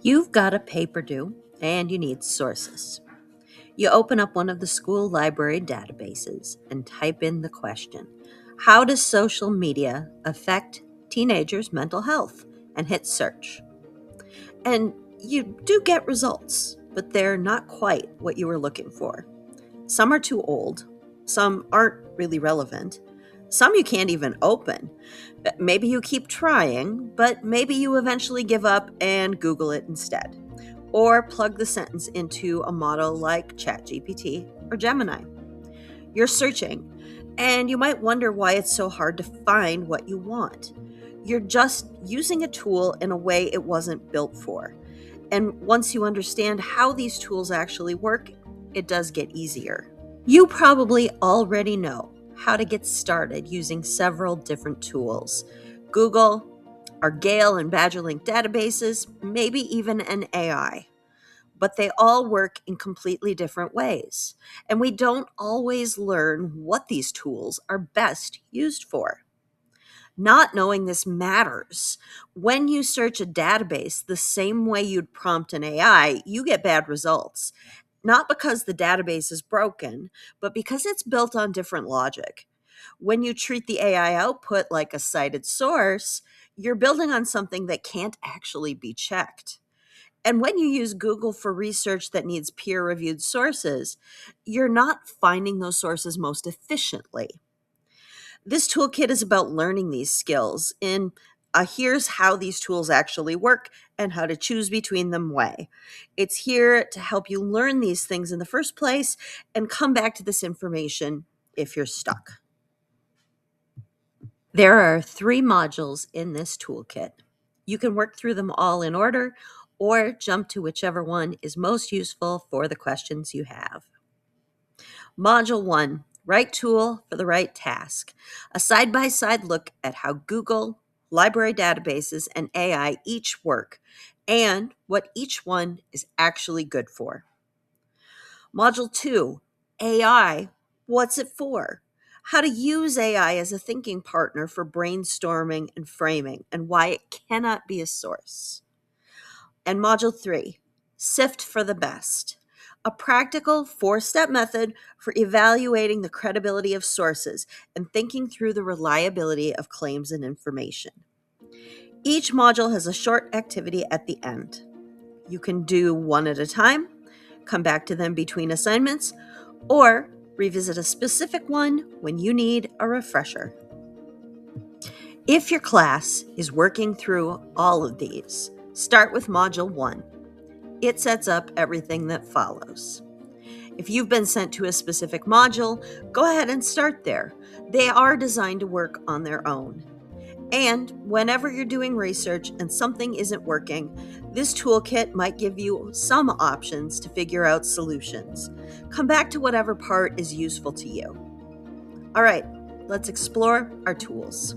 You've got a paper due and you need sources. You open up one of the school library databases and type in the question, how does social media affect teenagers' mental health? And hit search. And you do get results, but they're not quite what you were looking for. Some are too old, some aren't really relevant, some you can't even open. Maybe you keep trying, but maybe you eventually give up and Google it instead. Or plug the sentence into a model like ChatGPT or Gemini. You're searching, and you might wonder why it's so hard to find what you want. You're just using a tool in a way it wasn't built for. And once you understand how these tools actually work, it does get easier. You probably already know how to get started using several different tools. Google, our Gale and Badgerlink databases, maybe even an AI. But they all work in completely different ways. And we don't always learn what these tools are best used for. Not knowing this matters. When you search a database the same way you'd prompt an AI, you get bad results. Not because the database is broken, but because it's built on different logic. When you treat the AI output like a cited source, you're building on something that can't actually be checked. And when you use Google for research that needs peer reviewed sources, you're not finding those sources most efficiently. This toolkit is about learning these skills in here's how these tools actually work and how to choose between them way. It's here to help you learn these things in the first place and come back to this information if you're stuck. There are 3 modules in this toolkit. You can work through them all in order or jump to whichever one is most useful for the questions you have. Module 1, right tool for the right task. A side-by-side look at how Google, library databases, and AI each work and what each one is actually good for. Module 2, AI, what's it for? How to use AI as a thinking partner for brainstorming and framing, and why it cannot be a source. And Module 3, sift for the best. A practical 4-step method for evaluating the credibility of sources and thinking through the reliability of claims and information. Each module has a short activity at the end. You can do one at a time, come back to them between assignments, or revisit a specific one when you need a refresher. If your class is working through all of these, start with Module 1. It sets up everything that follows. If you've been sent to a specific module, go ahead and start there. They are designed to work on their own. And whenever you're doing research and something isn't working, this toolkit might give you some options to figure out solutions. Come back to whatever part is useful to you. All right, let's explore our tools.